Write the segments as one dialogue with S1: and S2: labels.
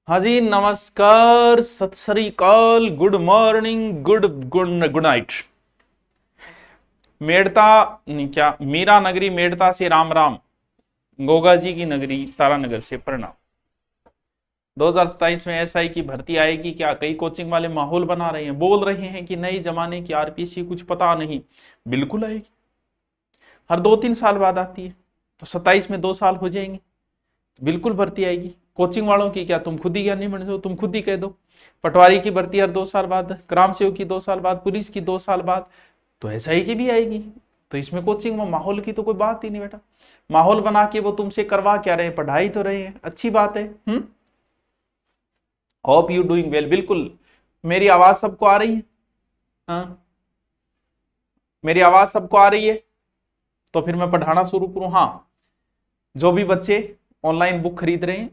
S1: हाँ जी, नमस्कार, सत श्री अकाल, good morning, good good good night. Merta नहीं क्या, मीरा नगरी मेड़ता से राम राम, गोगा जी की नगरी तारानगर से प्रणाम। 2027 में एसआई की भर्ती आएगी क्या? कई कोचिंग वाले माहौल बना रहे हैं, बोल रहे हैं कि नए जमाने की आरपीसी कुछ पता नहीं। बिल्कुल आएगी, हर 2-3 साल बाद आती है, तो 27 में 2 साल हो जाएंगे, बिल्कुल भर्ती आएगी। कोचिंग वालों की क्या, तुम खुद ही ज्ञानी बन जाओ, तुम खुद ही कह दो। पटवारी की भर्ती हर 2 साल बाद, ग्राम सेवक की 2 साल बाद, पुलिस की 2 साल बाद, तो एसआई की भी आएगी। तो इसमें कोचिंग में माहौल की तो कोई बात ही नहीं बेटा। माहौल बना के वो तुमसे करवा क्या रहे हैं, पढ़ाई तो रहे हैं, अच्छी बात है। Hope you doing well. बिल्कुल, मेरी आवाज सबको आ रही है? हाँ, मेरी आवाज सबको आ रही है? तो फिर मैं पढ़ाना शुरू करूं। हाँ, जो भी बच्चे ऑनलाइन बुक खरीद रहे हैं,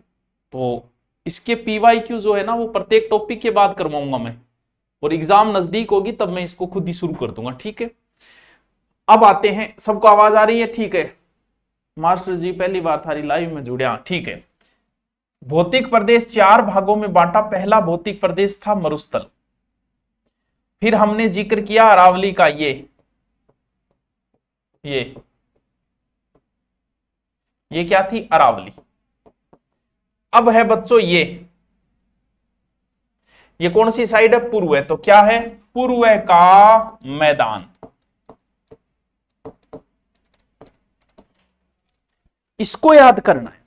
S1: तो इसके पीवाईक्यू जो है ना, वो प्रत्येक टॉपिक के बाद करवाऊंगा मैं, और एग्जाम नजदीक होगी तब मैं इसको खुद ही शुरू कर दूंगा, ठीक है। अब आते हैं, सबको आवाज आ रही है? ठीक है। मास्टर जी पहली बार थारी लाइव में जुड़े, ठीक है। भौतिक प्रदेश 4 भागों में बांटा। पहला भौतिक प्रदेश था मरुस्थल, फिर हमने जिक्र किया अरावली का, ये क्या थी? अरावली। अब है बच्चों ये कौन सी साइड है? पूर्व है, तो क्या है? पूर्व का मैदान। इसको याद करना है।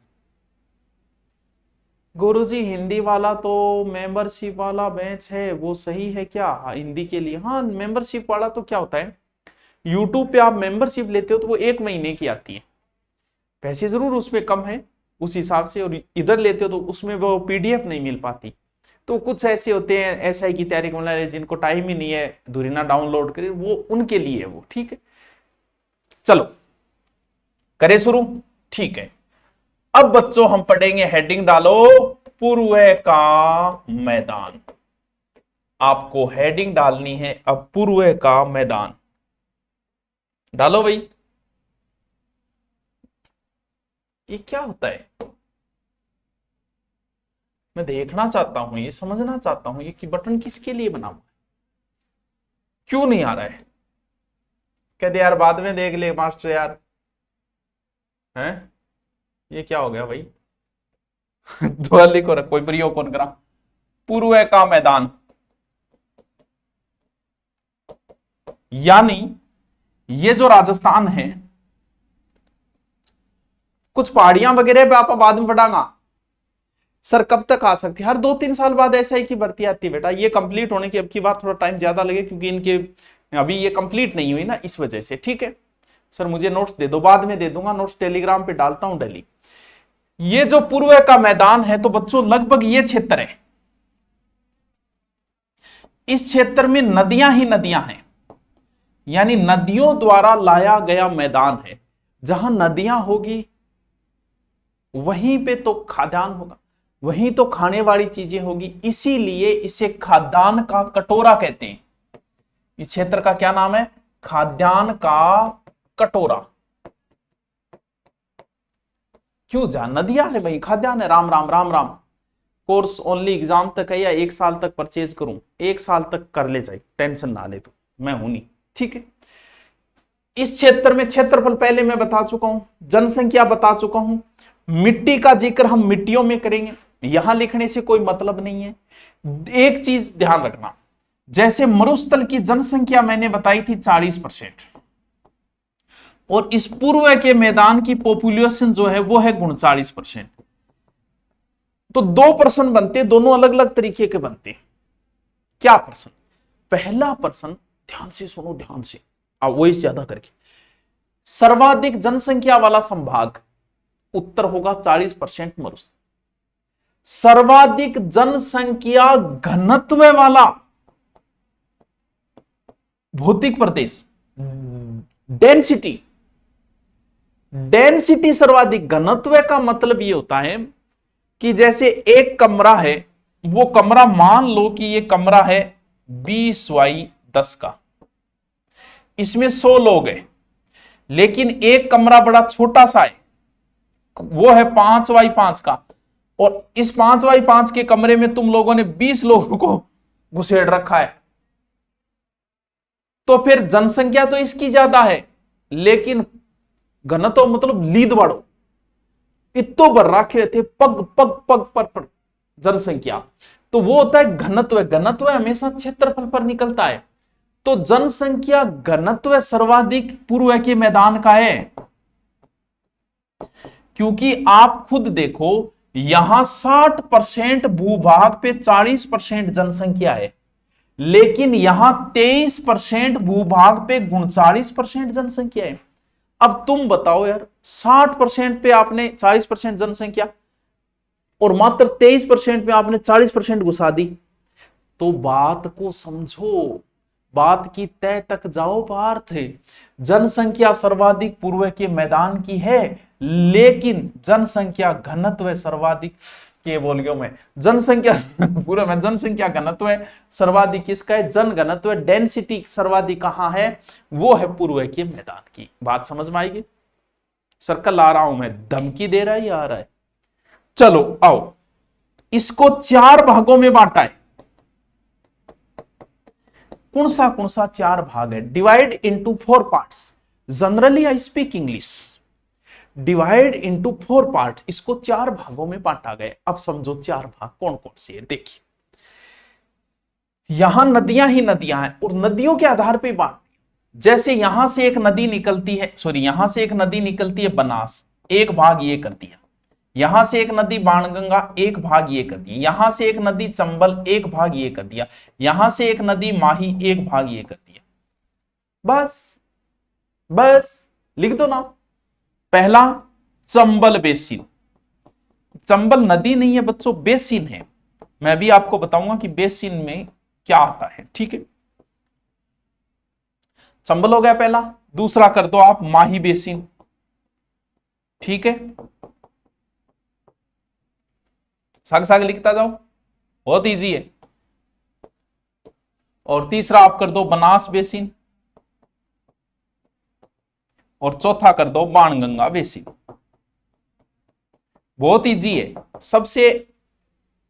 S1: गुरुजी हिंदी वाला तो मेंबरशिप वाला बैच है, वो सही है क्या? हाँ, हिंदी के लिए हाँ, मेंबरशिप वाला तो क्या होता है, यूट्यूब पे आप मेंबरशिप लेते हो तो वो 1 महीने की आती है, पैसे जरूर उसमें कम है उस हिसाब से, और इधर लेते हो तो उसमें वो पीडीएफ नहीं मिल पाती। तो कुछ ऐसे होते हैं एसआई की तैयारी करने वाले जिनको टाइम ही नहीं है धुरीना डाउनलोड करे, वो उनके लिए है वो, ठीक है। चलो करें शुरू, ठीक है। अब बच्चों हम पढ़ेंगे, हेडिंग डालो, पूर्व का मैदान। आपको हेडिंग डालनी है अब, पूर्व का मैदान डालो भाई। ये क्या होता है, मैं देखना चाहता हूं, ये समझना चाहता हूं, ये कि बटन किसके लिए बना हुआ है, क्यों नहीं आ रहा है? कहते यार बाद में देख ले मास्टर यार, हैं ये क्या हो गया भाई? दुआ लिखो, कोई प्रयोग कौन करा? पूर्व का मैदान, यानी ये जो राजस्थान है, कुछ पहाड़ियां वगैरह पे आप बाद में बढ़ाना। सर कब तक आ सकती है? हर 2-3 साल बाद एसआई की भर्ती आती है बेटा। ये कंप्लीट होने की अब की बार थोड़ा टाइम ज्यादा लगे, क्योंकि इनके अभी ये कंप्लीट नहीं हुई ना, इस वजह से, ठीक है। सर मुझे नोट्स दे दो, बाद में दे दूंगा, नोट्स टेलीग्राम पे डालता हूं डेली। ये जो पूर्व का मैदान है, तो बच्चों लगभग ये क्षेत्र है, इस क्षेत्र में नदियां ही नदियां हैं, यानी नदियों द्वारा लाया गया मैदान है। जहां नदियां होगी वहीं पे तो खाद्यान्न होगा, वहीं तो खाने वाली चीजें होगी, इसीलिए इसे खाद्यान्न का कटोरा कहते हैं। इस क्षेत्र का क्या नाम है? खाद्यान्न का कटोरा। क्यों? जा नदियां है भाई, खाद्यान्न है। Ram Ram Ram Ram. Course only exam तक है या 1 साल तक परचेज करूं? 1 साल तक कर ले जाए, टेंशन ना ले, तो मैं हूं नहीं, ठीक है। इस क्षेत्र में क्षेत्रफल पहले मैं बता चुका हूं, जनसंख्या बता चुका हूं, मिट्टी का जिक्र हम मिट्टियों में करेंगे, यहां लिखने से कोई मतलब नहीं है। एक चीज ध्यान रखना, जैसे मरुस्थल की जनसंख्या मैंने बताई थी 40%, और इस पूर्व के मैदान की पॉपुलेशन जो है वो है 39%, तो 2% बनते, दोनों अलग अलग तरीके के बनते। क्या पर्सन? पहला पर्सन, ध्यान से सुनो, ध्यान से वॉइस ज्यादा करके, सर्वाधिक जनसंख्या वाला संभाग उत्तर होगा, 40% मरुस्थल। सर्वाधिक जनसंख्या घनत्व वाला भौतिक प्रदेश, डेंसिटी सर्वाधिक। घनत्व का मतलब यह होता है कि जैसे एक कमरा है, वो कमरा मान लो कि ये कमरा है 20x10 का, इसमें 100 लोग हैं, लेकिन एक कमरा बड़ा छोटा सा है, वो है 5x5 का, और इस 5x5 के कमरे में तुम लोगों ने 20 लोगों को घुसेड़ रखा है, तो फिर जनसंख्या तो इसकी ज्यादा है, लेकिन घनत्व मतलब लीद बढ़ो इतो भर रखे थे पग पग पग पर जनसंख्या, तो वो होता है घनत्व। घनत्व हमेशा क्षेत्रफल पर निकलता है, तो जनसंख्या घनत्व सर्वाधिक पूर्व के मैदान का है, क्योंकि आप खुद देखो यहां 60% भूभाग पे 40% जनसंख्या है, लेकिन यहां 23% भूभाग पे 39% जनसंख्या है। अब तुम बताओ यार, 60% पे आपने 40% जनसंख्या और मात्र 23% पे आपने 40% घुसा दी, तो बात को समझो, बात की तह तक जाओ। पार्थ है जनसंख्या सर्वाधिक पूर्व के मैदान की है, लेकिन जनसंख्या घनत्व सर्वाधिक के वॉल्यूम में, जनसंख्या पूरे में जनसंख्या घनत्व सर्वाधिक किसका है? जन घनत्व डेंसिटी सर्वाधिक कहां है? वो है पूर्व के मैदान की। बात समझ में आएगी? सर्कल ला रहा हूं मैं, धमकी दे रहा है या आ रहा है? चलो आओ, इसको 4 भागों में बांटा है। कौन सा 4 भाग है? Divide into 4 parts. Generally I speak English. Divide into 4 part, इसको 4 भागों में बांटा गया। अब समझो 4 भाग कौन कौन से है। देखिए यहां नदियां ही नदियां हैं और नदियों के आधार पर बांट, जैसे यहां से एक नदी निकलती है, यहां से एक नदी निकलती है बनास, एक भाग ये कर दिया। यहां से एक नदी बाणगंगा, एक भाग ये कर दिया। यहां से एक नदी चंबल, एक भाग ये कर दिया। यहां से एक नदी माही, एक भाग ये कर दिया। बस लिख दो ना। पहला चंबल बेसिन। चंबल नदी नहीं है बच्चों, बेसिन है। मैं भी आपको बताऊंगा कि बेसिन में क्या आता है, ठीक है। चंबल हो गया पहला। दूसरा कर दो आप माही बेसिन, ठीक है। साग साग लिखता जाओ, बहुत इजी है। और तीसरा आप कर दो बनास बेसिन, और चौथा कर दो बाणगंगा बेसिन। बहुत इजी है, सबसे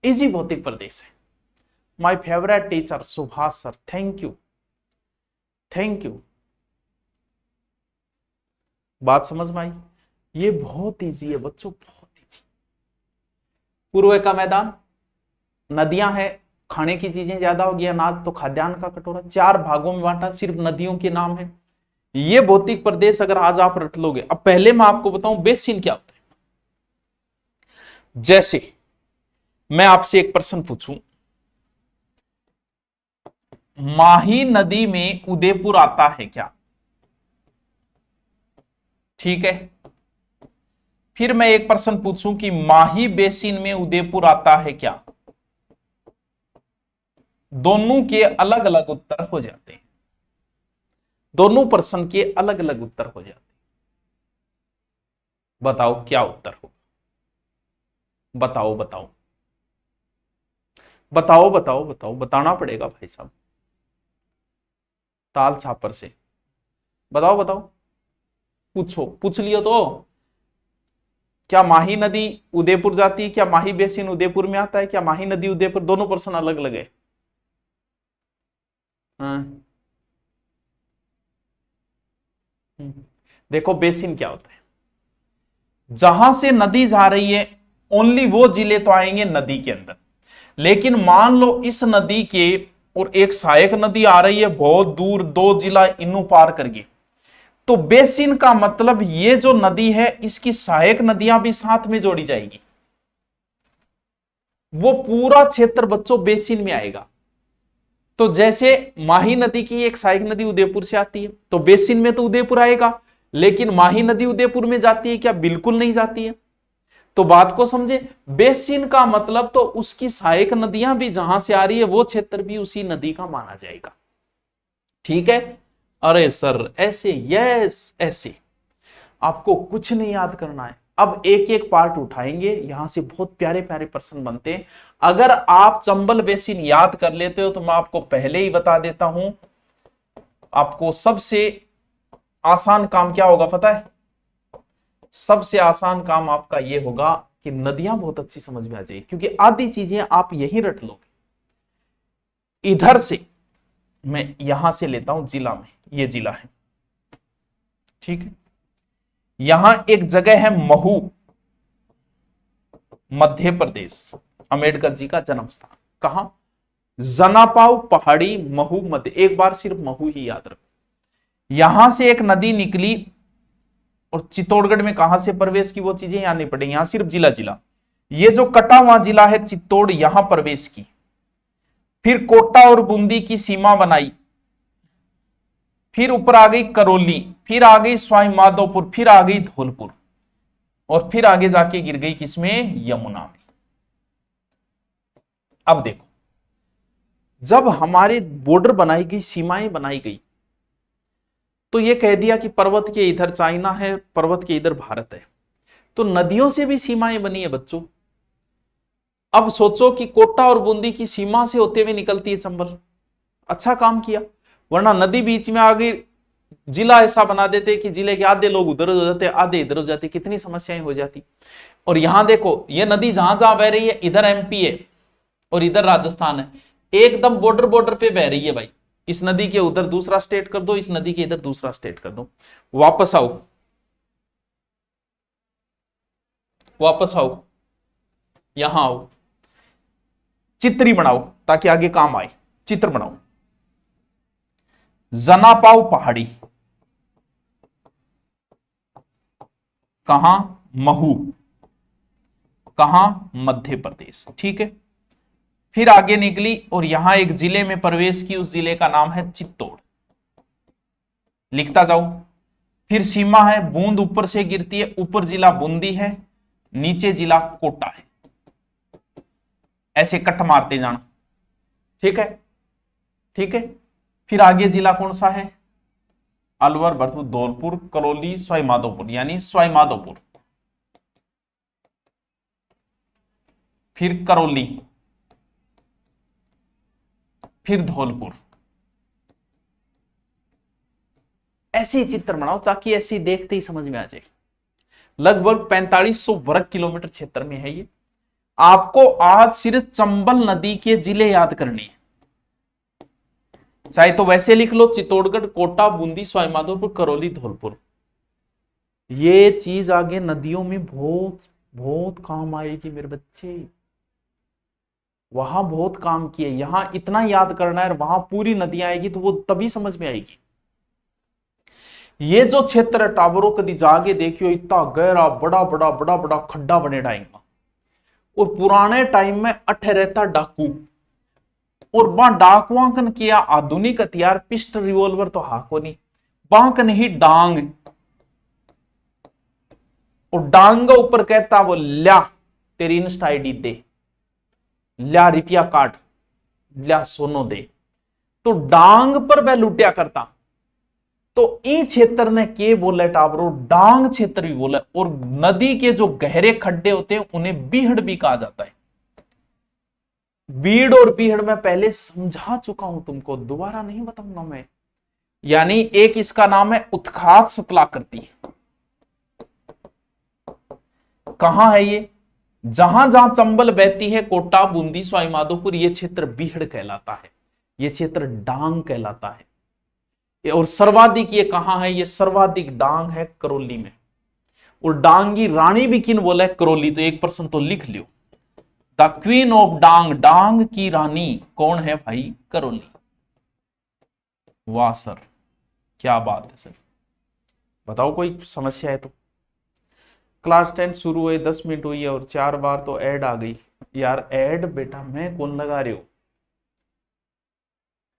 S1: इजी भौतिक प्रदेश है। My favourite teacher Subhash sir, thank you thank you. बात समझ में आई? ये बहुत इजी है बच्चों, बहुत इजी। पूर्व का मैदान, नदियां हैं, खाने की चीजें ज्यादा होगी, अनाज तो खाद्यान्न का कटोरा। 4 भागों में बांटा, सिर्फ नदियों के नाम है। ये भौतिक प्रदेश अगर आज आप रट लोगे। अब पहले मैं आपको बताऊं बेसिन क्या होता है। जैसे मैं आपसे एक प्रश्न पूछूं, माही नदी में उदयपुर आता है क्या? ठीक है। फिर मैं एक प्रश्न पूछूं कि माही बेसिन में उदयपुर आता है क्या? दोनों के अलग अलग उत्तर हो जाते हैं। दोनों प्रश्न के अलग अलग उत्तर हो जाते हैं। बताओ क्या उत्तर हो? बताओ बताओ बताओ बताओ बताओ, बताना पड़ेगा भाई साहब, ताल छापर से। बताओ बताओ, पूछो, पूछ लियो तो। क्या माही नदी उदयपुर जाती है? क्या माही बेसिन उदयपुर में आता है? क्या माही नदी उदयपुर? दोनों प्रश्न अलग अलग है। हाँ। देखो बेसिन क्या होता है, जहां से नदी जा रही है ओनली वो जिले तो आएंगे नदी के अंदर। लेकिन मान लो इस नदी के और एक सहायक नदी आ रही है बहुत दूर, 2 जिला इनू पार करके, तो बेसिन का मतलब ये जो नदी है इसकी सहायक नदियां भी साथ में जोड़ी जाएगी। वो पूरा क्षेत्र बच्चों बेसिन में आएगा। तो जैसे माही नदी की एक सहायक नदी उदयपुर से आती है, तो बेसिन में तो उदयपुर आएगा। लेकिन माही नदी उदयपुर में जाती है क्या? बिल्कुल नहीं जाती है। तो बात को समझे, बेसिन का मतलब तो उसकी सहायक नदियां भी जहां से आ रही है वो क्षेत्र भी उसी नदी का माना जाएगा। ठीक है? अरे सर ऐसे, यस ऐसे, आपको कुछ नहीं याद करना है। अब एक एक पार्ट उठाएंगे, यहां से बहुत प्यारे प्यारे प्रश्न बनते हैं। अगर आप चंबल बेसिन याद कर लेते हो तो मैं आपको पहले ही बता देता हूं, आपको सबसे आसान काम क्या होगा पता है? सबसे आसान काम आपका ये होगा कि नदियां बहुत अच्छी समझ में आ जाएगी, क्योंकि आधी चीजें आप यही रट लोगे। इधर से मैं यहां से लेता हूं जिला में, ये जिला है, ठीक है। यहां एक जगह है महू, मध्य प्रदेश, अंबेडकर जी का जन्म स्थान। कहां? जनापाव पहाड़ी, महू मध्य। एक बार सिर्फ महू ही याद रखो। यहां से एक नदी निकली और चित्तौड़गढ़ में कहां से प्रवेश की, वो चीजें यहां नहीं पड़ेंगी, यहां सिर्फ जिला जिला। ये जो कटा हुआ जिला है चित्तौड़, यहां प्रवेश की, फिर कोटा और बूंदी की सीमा बनाई, फिर ऊपर आ गई करौली, फिर आ गई स्वाई माधोपुर, फिर आ गई धौलपुर, और फिर आगे जाके गिर गई किसमें? यमुना में। अब देखो, जब हमारे बॉर्डर बनाई गई, सीमाएं बनाई गई, तो ये कह दिया कि पर्वत के इधर चाइना है, पर्वत के इधर भारत है, तो नदियों से भी सीमाएं बनी है बच्चों। अब सोचो कि कोटा और बूंदी की सीमा से होते हुए निकलती है चंबल। अच्छा काम किया, वरना नदी बीच में आ गई, जिला ऐसा बना देते कि जिले के आधे लोग उधर हो जाते, आधे इधर हो जाते, कितनी समस्याएं हो जाती। और यहां देखो, ये नदी जहां जहां बह रही है, इधर एमपी है और इधर राजस्थान है, एकदम बॉर्डर बॉर्डर पे बह रही है भाई। इस नदी के उधर दूसरा स्टेट कर दो, इस नदी के इधर दूसरा स्टेट कर दो। वापस आओ, वापस आओ, यहां आओ, चित्र ही बनाओ ताकि आगे काम आए। चित्र बनाओ। जनापाव पहाड़ी कहां? महू, कहां? मध्य प्रदेश, ठीक है। फिर आगे निकली और यहां एक जिले में प्रवेश की, उस जिले का नाम है चित्तौड़। लिखता जाओ। फिर सीमा है, बूंद ऊपर से गिरती है, ऊपर जिला बूंदी है, नीचे जिला कोटा है। ऐसे कट मारते जाना, ठीक है, ठीक है। फिर आगे जिला कौन सा है? अलवर, भरतपुर, धौलपुर, करौली, सवाई माधोपुर, यानी सवाई माधोपुर, फिर करौली, फिर धौलपुर। ऐसे ही चित्र बनाओ ताकि ऐसे ही देखते ही समझ में आ जाए। लगभग 4500 वर्ग किलोमीटर क्षेत्र में है ये। आपको आज सिर्फ चंबल नदी के जिले याद करने हैं। चाहे तो वैसे लिख लो, चित्तौड़गढ़, कोटा, बूंदी, सवाई माधोपुर, करौली, धौलपुर। ये चीज आगे नदियों में बहुत बहुत काम आएगी मेरे बच्चे। वहां बहुत काम किए, यहां इतना याद करना है, वहां पूरी नदियां आएगी तो वो तभी समझ में आएगी। ये जो क्षेत्र है टावरों, कभी जाके देखियो, इतना गहरा बड़ा बड़ा बड़ा बड़ा खड्डा बने डाएगा। और पुराने टाइम में अठ रहता डाकू, और वहां डाकुआंकन किया आधुनिक हथियार, पिस्टल, रिवॉल्वर तो हाको नहीं, बांकन ही डांग, और डांग ऊपर कहता वो ल्या तेरी इंस्टा आईडी दे, ल्या रुपया काट, ल्या सोनो दे। तो डांग पर वह लुटिया करता। तो ई क्षेत्र ने के बोले टावरो, डांग क्षेत्र भी बोला। और नदी के जो गहरे खड्डे होते हैं उन्हें बीहड़ भी कहा जाता है। बीड़ और बीहड़ में पहले समझा चुका हूं तुमको, दोबारा नहीं बताऊंगा मैं। यानी एक इसका नाम है उत्खात सतलाकृति। कहां है ये? जहां जहां चंबल बहती है, कोटा, बूंदी, सवाई माधोपुर, ये क्षेत्र बीहड़ कहलाता है, ये क्षेत्र डांग कहलाता है। और सर्वाधिक ये कहां है? ये सर्वाधिक डांग है करौली में। और डांग की रानी भी किन बोला है? करौली। तो 1% तो लिख लियो, द क्वीन ऑफ डांग, डांग की रानी कौन है भाई? करौली। वाह सर, क्या बात है सर। बताओ कोई समस्या है तो। क्लास 10 शुरू हुए 10 मिनट हुई है और 4 बार तो ऐड आ गई। यार ऐड बेटा मैं कौन लगा रहे हो?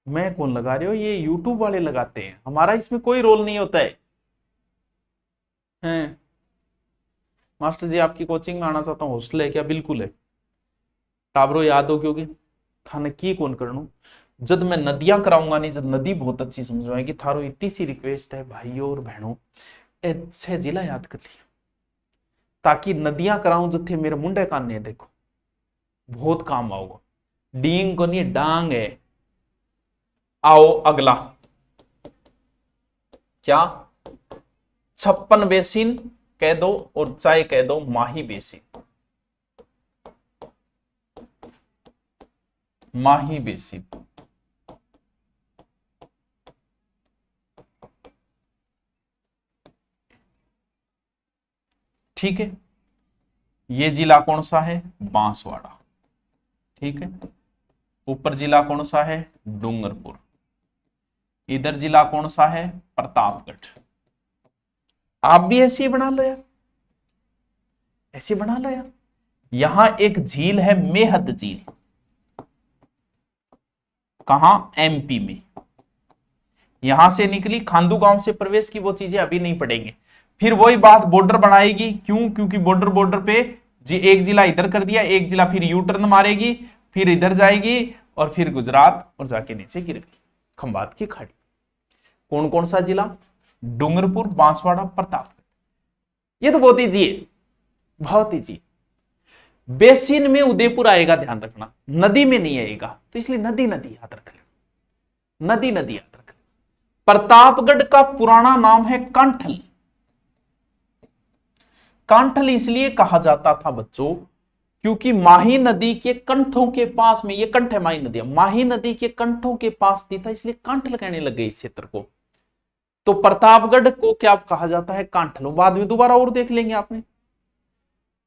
S1: मैं कौन लगा रहे हो? ये यूट्यूब वाले लगाते हैं, हमारा इसमें कोई रोल नहीं होता है। हैं मास्टर जी आपकी कोचिंग में आना चाहता हूँ, हॉस्टल है क्या? बिल्कुल है। टाबरो याद हो, क्योंकि थाने की कौन करनू जब मैं नदियां कराऊंगा नहीं, जब नदी बहुत अच्छी समझ आएगी। थारो इतनी सी रिक्वेस्ट है भाइयों और बहनों, 6 जिला याद कर लिया ताकि नदियां कराऊं जत्थे मेरे मुंडे काने। देखो बहुत काम आओगा। डींग को नहीं, डांग है। आओ अगला, क्या? 56 बेसिन कह दो और चाहे कह दो माही बेसिन। माही बेसिन। ठीक है, ये जिला कौन सा है? बांसवाड़ा। ठीक है, ऊपर जिला कौन सा है? डूंगरपुर। इधर जिला कौन सा है? प्रतापगढ़। आप भी ऐसे ही बना लो यार, ऐसे बना लो यार। यहां एक झील है, मेहद झील। कहां? एमपी में। यहां से निकली, खांडू गांव से प्रवेश की, वो चीजें अभी नहीं पढ़ेंगे। फिर वही बात बॉर्डर बनाएगी, क्यों? क्योंकि बॉर्डर बॉर्डर पे एक जिला इधर कर दिया, एक जिला फिर यू टर्न मारेगी, फिर इधर जाएगी और फिर गुजरात और जाके नीचे गिर गई खंबात की खाड़ी। कौन कौन सा जिला? डूंगरपुर, बांसवाड़ा, प्रतापगढ़। ये तो बहुत ईजी है, बहुत ईजी। बेसिन में उदयपुर आएगा, ध्यान रखना, नदी में नहीं आएगा, तो इसलिए नदी नदी याद रख लेना, नदी नदी याद रख लेना। प्रतापगढ़ का पुराना नाम है कांठल। कांठल इसलिए कहा जाता था बच्चों, क्योंकि माही नदी के कंठों के पास में, ये कंठ है माही नदी, माही नदी के कंठों के पास थी था, इसलिए कांठल कहने लग गए इस क्षेत्र को। तो प्रतापगढ़ को क्या कहा जाता है? कांठल। बाद में दोबारा और देख लेंगे आपने।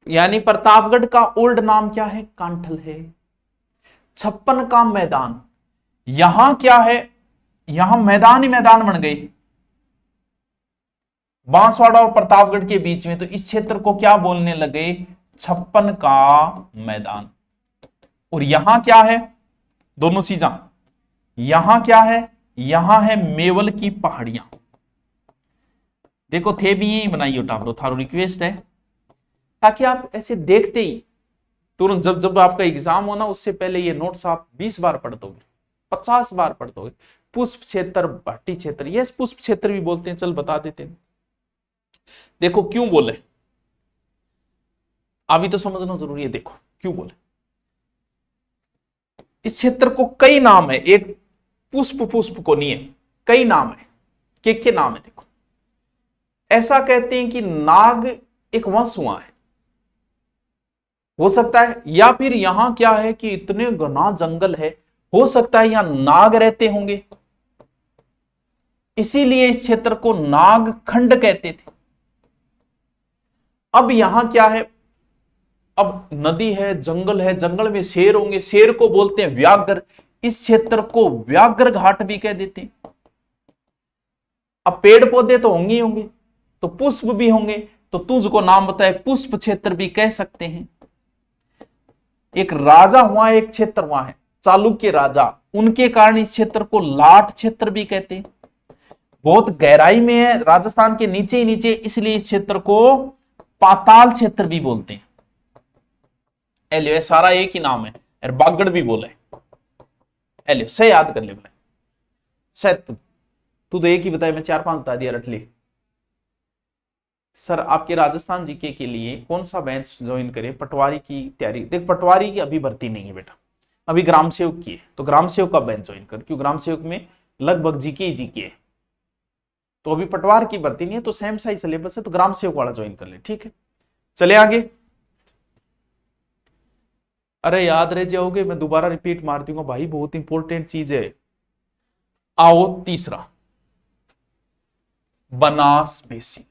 S1: यानी प्रतापगढ़ का ओल्ड नाम क्या है? कांठल है। 56 का मैदान, यहां क्या है? यहां मैदान ही मैदान बन गए बांसवाड़ा और प्रतापगढ़ के बीच में, तो इस क्षेत्र को क्या बोलने लगे? 56 का मैदान। और यहां क्या है? दोनों चीजें। यहां क्या है? यहां है मेवल की पहाड़ियां। देखो थे भी यही बनाइयो टाबरो, थारो रिक्वेस्ट है, ताकि आप ऐसे देखते ही तुरंत जब जब आपका एग्जाम हो ना, उससे पहले ये नोट्स आप 20 बार पढ़ दोगे, 50 बार पढ़ दोगे। पुष्प क्षेत्र, भाटी क्षेत्र, ये पुष्प क्षेत्र भी बोलते हैं, चल बता देते हैं। देखो क्यों बोले, अभी तो समझना जरूरी है। देखो क्यों बोले, इस क्षेत्र को कई नाम है, एक पुष्प पुष्प को नहीं है, कई नाम है। के नाम है? देखो, ऐसा कहते हैं कि नाग एक वंश हुआ है, हो सकता है, या फिर यहां क्या है कि इतने घना जंगल है, हो सकता है यहां नाग रहते होंगे, इसीलिए इस क्षेत्र को नागखंड कहते थे। अब यहां क्या है? अब नदी है, जंगल है, जंगल में शेर होंगे, शेर को बोलते हैं व्याघ्र, इस क्षेत्र को व्याघ्र घाट भी कह देते हैं। अब पेड़ पौधे तो होंगे ही होंगे, तो पुष्प भी होंगे, तो तुझको नाम बताए, पुष्प क्षेत्र भी कह सकते हैं। एक राजा हुआ, एक क्षेत्र हुआ है, चालुक्य राजा, उनके कारण इस क्षेत्र को लाट क्षेत्र भी कहते हैं। बहुत गहराई में है, राजस्थान के नीचे ही नीचे, इसलिए इस क्षेत्र को पाताल क्षेत्र भी बोलते हैं। एलियो सारा एक ही नाम है, और बागड़ भी बोले। एलियो से याद कर ले भाई, शायद तू तो एक ही बताया, मैं 4-5 बता दिया, रट ले। सर आपके राजस्थान जीके के लिए कौन सा बेंच ज्वाइन करें? पटवारी की तैयारी, देख पटवारी की अभी भर्ती नहीं है बेटा, अभी ग्राम सेवक की है, तो ग्राम सेवक का बेंच ज्वाइन कर, क्योंकि ग्राम सेवक में लगभग जीके ही जीके है, तो अभी पटवार की भर्ती नहीं है, तो सेम सा ही सिलेबस है, तो ग्राम सेवक वाला ज्वाइन कर ले। ठीक है, चले आगे। अरे याद रह जाओगे, मैं दोबारा रिपीट मार दूंगा भाई, बहुत इंपॉर्टेंट चीज है। आओ तीसरा, बनास बेसिन।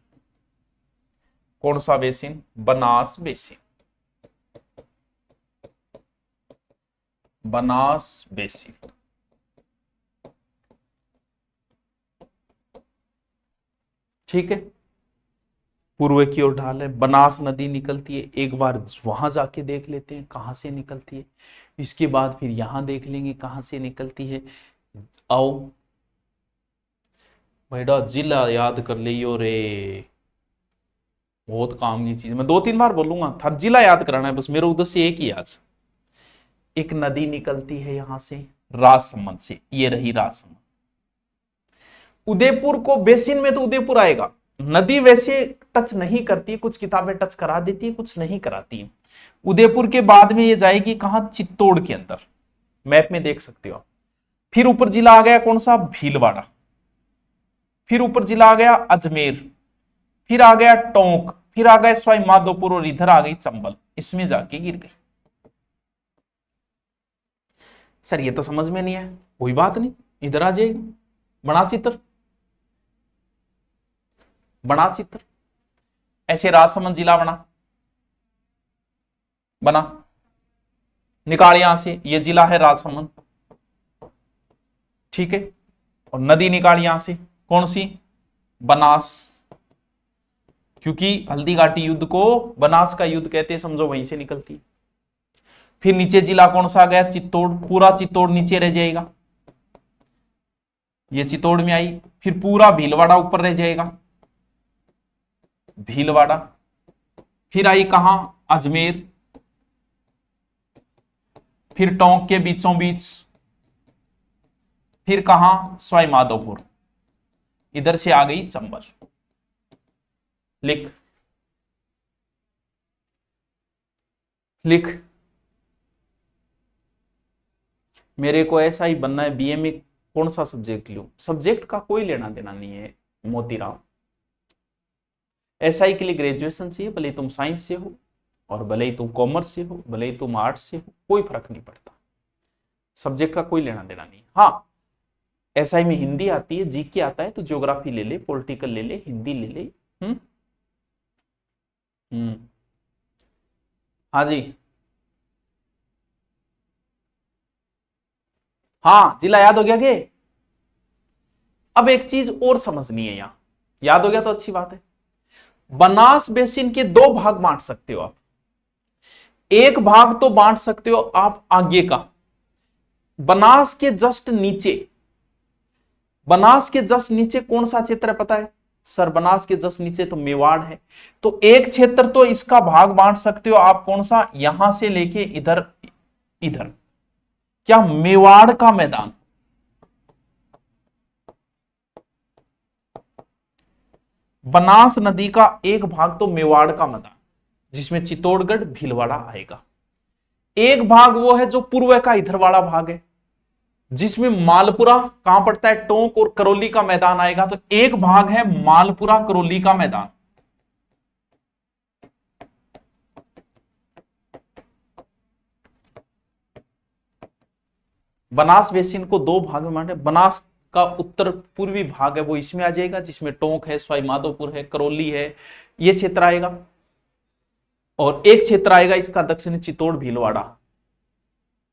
S1: कौन सा basin? Banas basin. Banas basin, ठीक है, पूर्व की ओर ढाल है, बनास नदी निकलती है, एक बार वहां जाके देख लेते हैं कहां से निकलती है, इसके बाद फिर यहां देख लेंगे कहां से निकलती है। आओ बेटा, जिला याद कर लियो रे, बहुत काम की चीज, मैं 2-3 बार बोलूंगा, था जिला याद कराना है बस, मेरा उद्देश्य एक ही आज। एक नदी निकलती है यहां से, राजसमंद से, ये रही राजसमंद। उदयपुर को बेसिन में तो उदयपुर आएगा, नदी वैसे टच नहीं करती, कुछ किताबें टच करा देती है, कुछ नहीं कराती है। उदयपुर के बाद में ये जाएगी कहां? चित्तौड़ के अंदर, मैप में देख सकते हो। फिर ऊपर जिला आ गया कौन सा? भीलवाड़ा। फिर ऊपर जिला आ गया अजमेर, फिर आ गया टोंक, फिर आ गया सवाई माधोपुर, और इधर आ गई चंबल, इसमें जाके गिर गई। सर ये तो समझ में नहीं आया, कोई बात नहीं, इधर आ जाएगा, बना चित्र, बना चित्र। ऐसे राजसमंद जिला बना, बना, निकाल यहां से, ये जिला है राजसमंद, ठीक है, और नदी निकाल यहां से, कौन सी, बनास, क्योंकि हल्दी घाटी युद्ध को बनास का युद्ध कहते हैं, समझो वहीं से निकलती है। फिर नीचे जिला कौन सा आ गया, चित्तौड़, पूरा चित्तौड़ नीचे रह जाएगा, ये चित्तौड़ में आई। फिर पूरा भीलवाड़ा ऊपर रह जाएगा, भीलवाड़ा। फिर आई कहां, अजमेर। फिर टोंक के बीचों बीच, फिर कहां, सवाई माधोपुर। इधर से आ गई चंबल। लिख, लिख, मेरे को ऐसा ही बनना है। बीए में कौन सा सब्जेक्ट लूं, सब्जेक्ट का कोई लेना देना नहीं है मोतीराम। एसआई के लिए ग्रेजुएशन चाहिए, भले तुम साइंस से हो और भले ही तुम कॉमर्स से हो, भले ही तुम आर्ट्स से हो, कोई फर्क नहीं पड़ता, सब्जेक्ट का कोई लेना देना नहीं। हाँ, एसआई में हिंदी आती है, जीके आता है तो ज्योग्राफी ले ले, पॉलिटिकल ले ले, हिंदी ले ले। हाँ जी, हाँ जिला याद हो गया के। अब एक चीज और समझनी है, यहां याद हो गया तो अच्छी बात है। बनास बेसिन के दो भाग बांट सकते हो आप। एक भाग तो बांट सकते हो आप आगे का, बनास के जस्ट नीचे, बनास के जस्ट नीचे कौन सा क्षेत्र है पता है सर, बनास के जस्ट नीचे तो मेवाड़ है। तो एक क्षेत्र तो इसका भाग बांट सकते हो आप, कौन सा, यहां से लेके इधर, इधर, क्या, मेवाड़ का मैदान। बनास नदी का एक भाग तो मेवाड़ का मैदान, जिसमें चित्तौड़गढ़ भीलवाड़ा आएगा। एक भाग वो है जो पूर्व का इधर वाला भाग है, जिसमें मालपुरा कहां पड़ता है, टोंक और करौली का मैदान आएगा। तो एक भाग है मालपुरा करौली का मैदान। बनास बेसिन को दो भाग में बांटे। बनास का उत्तर पूर्वी भाग है वो इसमें आ जाएगा, जिसमें टोंक है, सवाई माधोपुर है, करौली है, ये क्षेत्र आएगा। और एक क्षेत्र आएगा इसका दक्षिणी, चित्तौड़ भीलवाड़ा।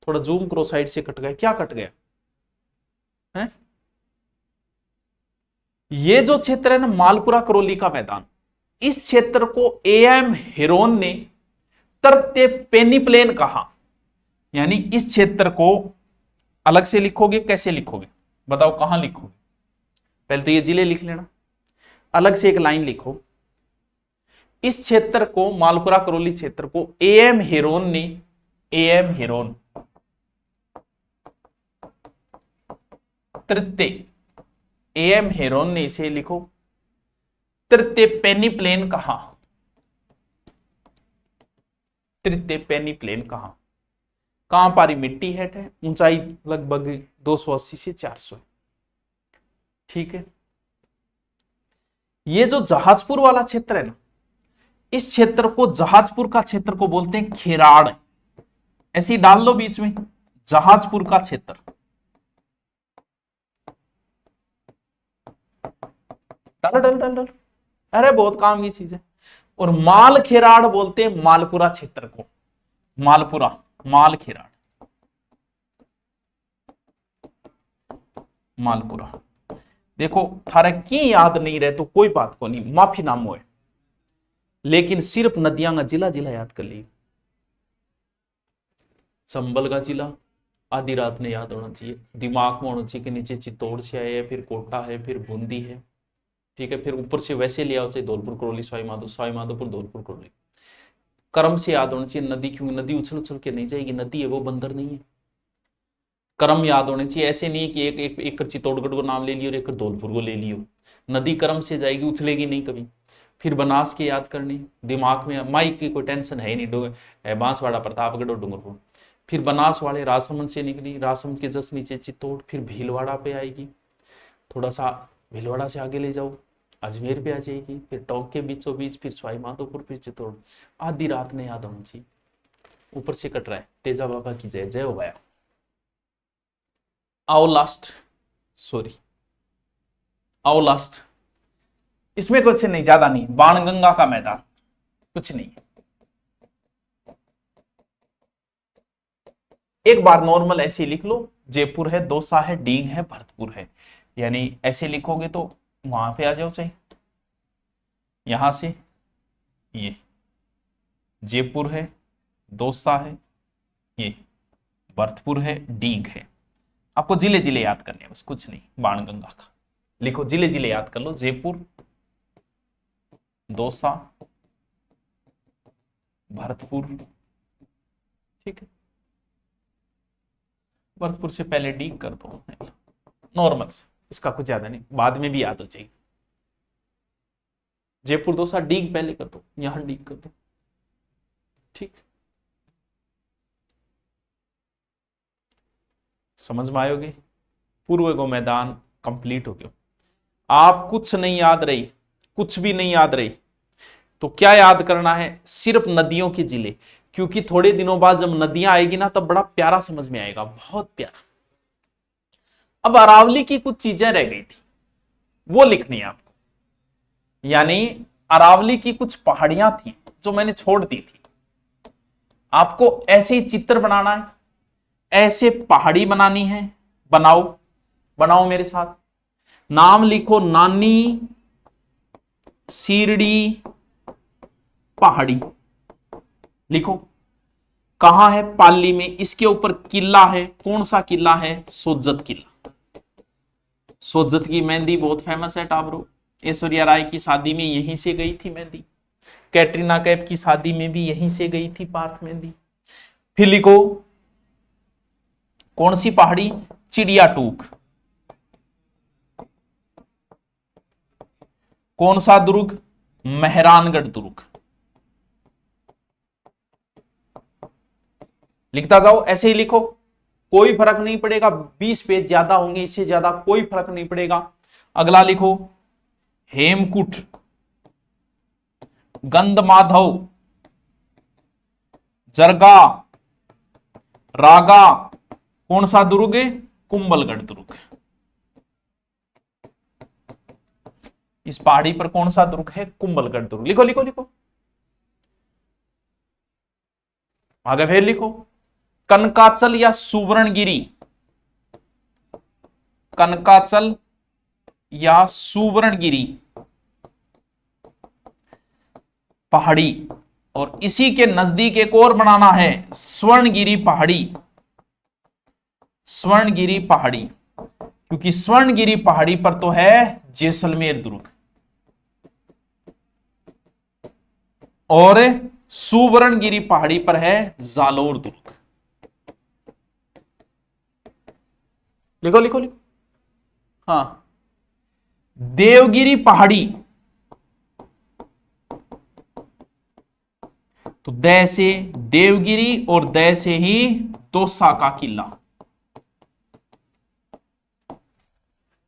S1: थोड़ा जूम करो, साइड से कट गया, क्या कट गया है? ये जो क्षेत्र है ना, मालपुरा करौली का मैदान, इस क्षेत्र को एएम हेरोन ने तरते पेनीप्लेन कहा। यानी इस क्षेत्र को अलग से लिखोगे, कैसे लिखोगे बताओ, कहां लिखोगे? पहले तो ये जिले लिख लेना, अलग से एक लाइन लिखो। इस क्षेत्र को, मालपुरा करौली क्षेत्र को एएम हेरोन ने, एएम हेरोन तृतीय, एएम हेरोन ने इसे लिखो तृतीय पेनीप्लेन कहा। तृतीय पेनीप्लेन कहा, कहां पारी मिट्टी हेठ है, ऊंचाई लगभग 280 से 400 है, ठीक है। ये जो जहाजपुर वाला क्षेत्र है ना, इस क्षेत्र को, जहाजपुर का क्षेत्र को बोलते हैं खेराड़। ऐसी डाल लो बीच में, जहाजपुर का क्षेत्र। डालो डालो डालो डालो, अरे बहुत काम की चीज है। और माल खेराड़ बोलते हैं मालपुरा क्षेत्र को, मालपुरा, माल खेराड़, मालपुरा। देखो थारे की याद नहीं रहे तो कोई बात को नहीं, माफी नाम है, लेकिन सिर्फ नदियां का जिला जिला याद कर ली। चंबल का जिला आधी रात ने याद होना चाहिए, दिमाग में होना चाहिए कि नीचे चित्तौड़ से आए है, फिर कोटा है, फिर बूंदी है, ठीक है। फिर ऊपर से वैसे ले आओ, चाहे धौलपुर करौली, सवाई माधोपुर धौलपुर करौली। क्रम से याद होना चाहिए नदी, क्योंकि नदी उछल उछल के नहीं जाएगी, नदी है वो, बंदर नहीं है। क्रम याद होने चाहिए, ऐसे नहीं कि एक चित्तौड़गढ़ को नाम ले लियो और एक धौलपुर को ले लियो। नदी क्रम से जाएगी, उछलेगी नहीं कभी। फिर बनास के याद करनी, दिमाग में माई की कोई टेंशन है ही नहीं, बांसवाड़ा, प्रतापगढ़ और डूंगरपुर। फिर बनास वाले राजसमंद से निकली, राजसमंद के जस्ट नीचे चित्तौड़, फिर भीलवाड़ा पे आएगी, थोड़ा सा भीलवाड़ा से आगे ले जाओ, अजमेर पे आ जाएगी, फिर टोंक के बीचों बीच, फिर सवाई माधोपुर, फिर चित्तौड़। आधी रात ने याद होना चाहिए। ऊपर से कट रहा है, तेजा बाबा की जय, जय हो गया। आओ लास्ट, सॉरी आओ लास्ट, इसमें कुछ नहीं, ज्यादा नहीं, बाणगंगा का मैदान, कुछ नहीं। एक बार नॉर्मल ऐसे लिख लो, जयपुर है, दौसा है, डींग है, भरतपुर है, यानी ऐसे लिखोगे तो वहां पे आ जाओ चाहिए, यहां से ये जयपुर है, दौसा है, ये भरतपुर है, डींग है। आपको जिले जिले याद करने हैं बस, कुछ नहीं। बाणगंगा का लिखो, जिले जिले याद कर लो, जयपुर, दौसा, भरतपुर, ठीक है। भरतपुर से पहले डींग कर दो, नॉर्मल से, इसका कुछ ज्यादा नहीं, बाद में भी याद हो जाएगी। जयपुर, दौसा, डींग पहले कर दो, यहां डींग कर दो, ठीक। समझ में आयोगे? पूर्व को मैदान कंप्लीट हो गया। आप कुछ नहीं याद रही, कुछ भी नहीं याद रही, तो क्या याद करना है? सिर्फ नदियों के जिले, क्योंकि थोड़े दिनों बाद जब नदियां आएगी ना, तब बड़ा प्यारा समझ में आएगा, बहुत प्यारा। अब अरावली की कुछ चीजें रह गई थी, वो लिखनी है आपको, यानी अरावली की कुछ पहाड़ियां थी जो मैंने छोड़ दी थी। आपको ऐसे ही चित्र बनाना है, ऐसे पहाड़ी बनानी है, बनाओ, बनाओ मेरे साथ। नाम लिखो, नानी सीरडी पहाड़ी लिखो। कहां है? पाली में। इसके ऊपर किला है, कौन सा किला है? सोजत किला। सोजत की मेहंदी बहुत फेमस है टाबरो। ऐश्वर्या राय की शादी में यहीं से गई थी मेहंदी, कैटरीना कैफ की शादी में भी यहीं से गई थी पार्थ मेहंदी। फिर लिखो, कौन सी पहाड़ी? चिड़िया टूक। कौन सा दुर्ग? मेहरानगढ़ दुर्ग। लिखता जाओ, ऐसे ही लिखो, कोई फर्क नहीं पड़ेगा, 20 पेज ज्यादा होंगे, इससे ज्यादा कोई फर्क नहीं पड़ेगा। अगला लिखो, हेमकुट, गंधमाधव, जरगा, रागा। कौन सा दुर्ग? कुंभलगढ़ दुर्ग। इस पहाड़ी पर कौन सा दुर्ग है? कुंभलगढ़ दुर्ग। लिखो लिखो लिखो, आगे फिर लिखो, कनकाचल या सुवर्णगिरी, कनकाचल या सुवर्णगिरी पहाड़ी, और इसी के नजदीक एक और बनाना है, स्वर्णगिरी पहाड़ी। स्वर्णगिरी पहाड़ी, क्योंकि स्वर्णगिरी पहाड़ी पर तो है जैसलमेर दुर्ग, और सुवर्णगिरी पहाड़ी पर है जालोर दुर्ग। लिखो लिखो लिखो। हाँ, देवगिरी पहाड़ी, तो द से देवगिरी और द से ही दौसा का किला।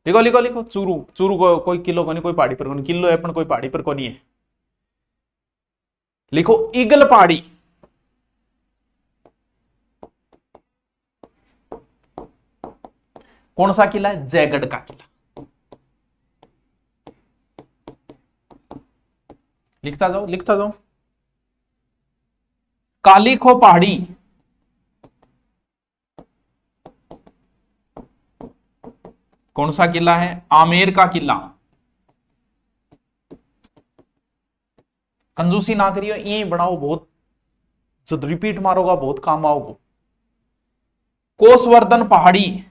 S1: लिखो लिखो लिखो, चूरू, चूरू को कोई किलो को नहीं, कोई पहाड़ी पर को नहीं, किलो है पर कोई पहाड़ी पर को नहीं है। लिखो, ईगल पहाड़ी, कौन सा किला है? जयगढ़ का किला। लिखता जाओ, लिखता जाओ। कालीखो पहाड़ी, कौन सा किला है? आमेर का किला। कंजूसी ना करियो, यही बनाओ, बहुत जब रिपीट मारोगा बहुत काम आओगे। कोसवर्धन पहाड़ी,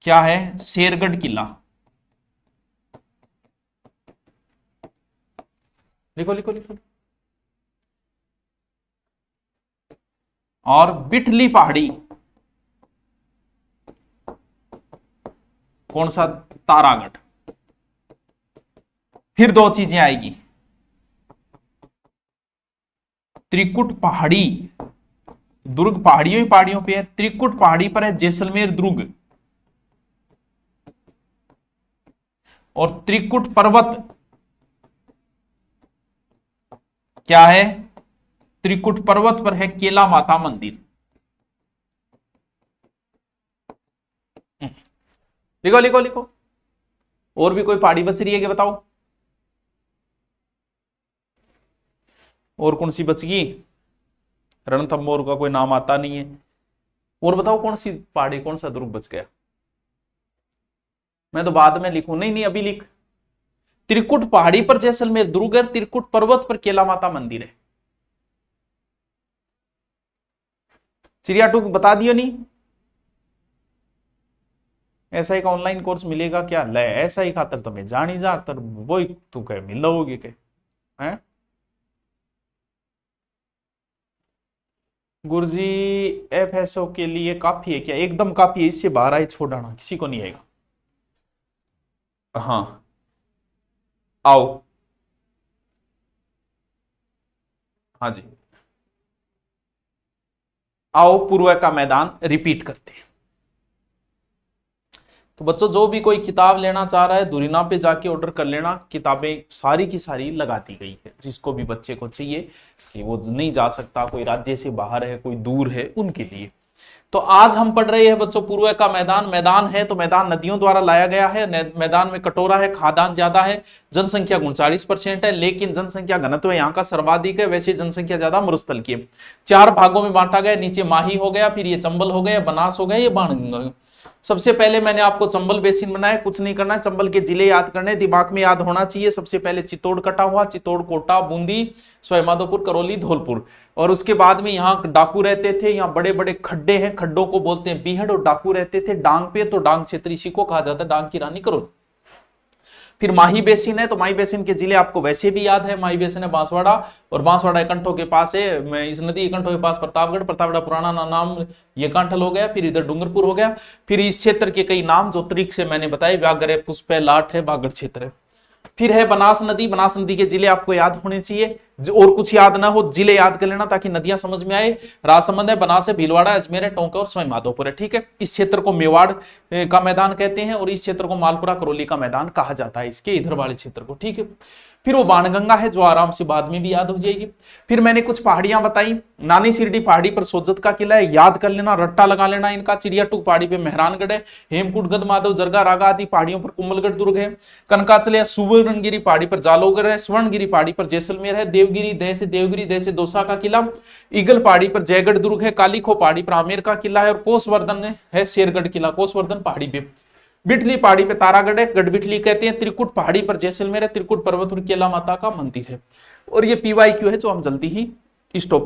S1: क्या है? शेरगढ़ किला। लिखो लिखो लिखो। और बिठली पहाड़ी, कौन सा? तारागढ़। फिर दो चीजें आएगी, त्रिकुट पहाड़ी, दुर्ग पहाड़ियों ही पहाड़ियों पे है, त्रिकुट पहाड़ी पर है जैसलमेर दुर्ग, और त्रिकुट पर्वत क्या है? त्रिकुट पर्वत पर है केला माता मंदिर। लिखो लिखो लिखो। और भी कोई पहाड़ी बच रही है कि बताओ, और कौन सी बच गई? रणथंबोर का कोई नाम आता नहीं है। और बताओ कौन सी पहाड़ी, कौन सा दुर्ग बच गया? मैं तो बाद में लिखूं। नहीं नहीं, अभी लिख। त्रिकुट पहाड़ी पर जैसलमेर दुर्ग है, त्रिकुट पर्वत पर केला माता मंदिर है। चिड़िया टूक बता दियो नहीं। ऐसा एक ऑनलाइन कोर्स मिलेगा क्या? ले ऐसा ही खातर तुम्हें जानी जा तर वो तू कह मिल लोगे के हैं? गुरुजी एफएसओ के लिए काफी है क्या? एकदम काफी है, इससे बाहर आई छोड़ाना किसी को नहीं आएगा। हाँ आओ। हाँ जी, आओ पूर्व का मैदान रिपीट करते हैं। तो बच्चों जो भी कोई किताब लेना चाह रहा है दुरीना पे जाके ऑर्डर कर लेना। किताबें सारी की सारी लगा दी गई है, जिसको भी बच्चे को चाहिए कि वो नहीं जा सकता, कोई राज्य से बाहर है, कोई दूर है, उनके लिए। तो आज हम पढ़ रहे हैं बच्चों पूर्व का मैदान। मैदान है तो मैदान नदियों द्वारा लाया गया है। मैदान में कटोरा है, खादान ज्यादा है, जनसंख्या 39% है, लेकिन जनसंख्या घनत्व यहाँ का सर्वाधिक है। वैसे जनसंख्या ज्यादा मरुस्थल की है। 4 भागों में बांटा गया। नीचे माही हो गया, फिर ये चंबल हो गया, बनास हो गया, ये बाणगंगा। सबसे पहले मैंने आपको चंबल बेसिन बनाया। कुछ नहीं करना, चंबल के जिले याद करने, दिमाग में याद होना चाहिए। सबसे पहले चित्तौड़ कटा हुआ, चित्तौड़, कोटा, बूंदी, सवाईमाधोपुर, करौली, धौलपुर। और उसके बाद में यहाँ डाकू रहते थे। यहाँ बड़े बड़े खड्डे हैं, खड्डों को बोलते हैं बीहड़, और डाकू रहते थे डांग पे, तो डांग क्षेत्र इसी को कहा जाता है, डांग की रानी करौली। फिर माही बेसिन है, तो माही बेसिन के जिले आपको वैसे भी याद है। माही बेसिन है बांसवाड़ा, और बांसवाड़ा एकंठों के पास है। इस नदी एकंठों के पास प्रतापगढ़, प्रतापगढ़ पुराना नाम ये कांठल हो गया। फिर इधर डूंगरपुर हो गया। फिर इस क्षेत्र के कई नाम जो तरीक से मैंने बताए, व्याघ्र है, पुष्प है, लाट है, बागड़ क्षेत्र है। फिर है बनास नदी। बनास नदी के जिले आपको याद होने चाहिए, और कुछ याद ना हो जिले याद कर लेना ताकि नदियां समझ में आए। राजसमंद है, बनास है, भीलवाड़ा, अजमेर है, टोंका और सवाईमाधोपुर है। ठीक है, इस क्षेत्र को मेवाड़ का मैदान कहते हैं, और इस क्षेत्र को मालपुरा करौली का मैदान कहा जाता है, इसके इधर वाले क्षेत्र को। ठीक है, फिर वो बाणगंगा है जो आराम से बाद में भी याद हो जाएगी। फिर मैंने कुछ पहाड़ियां बताई। नानी सिरडी पहाड़ी पर सोजत का किला है, याद कर लेना, रट्टा लगा लेना इनका। चिड़िया टूक पहाड़ी पे मेहरानगढ़ है। हेमकूट, गद माधव, जरगा, रागा आदि पहाड़ियों पर कुंभलगढ़ दुर्ग है। कनकाचल या सुवर्णगिरी पहाड़ी पर जालोगढ़ है। स्वर्णगिरी पहाड़ी पर जैसलमेर है। देवगिरी दह से दौसा का किला। ईगल पहाड़ी पर जयगढ़ दुर्ग है। कालीखो पहाड़ी पर आमेर का किला है, और कोसवर्धन है शेरगढ़ किला, कोसवर्धन पहाड़ी पे। बिटली पहाड़ी पे तारागढ़ है, गढ़बिटली कहते हैं। त्रिकुट पहाड़ी पर जैसलमेर है। त्रिकुट पर्वत पर केला माता का मंदिर है। और ये PYQ है जो हम जल्दी ही इस टॉपिक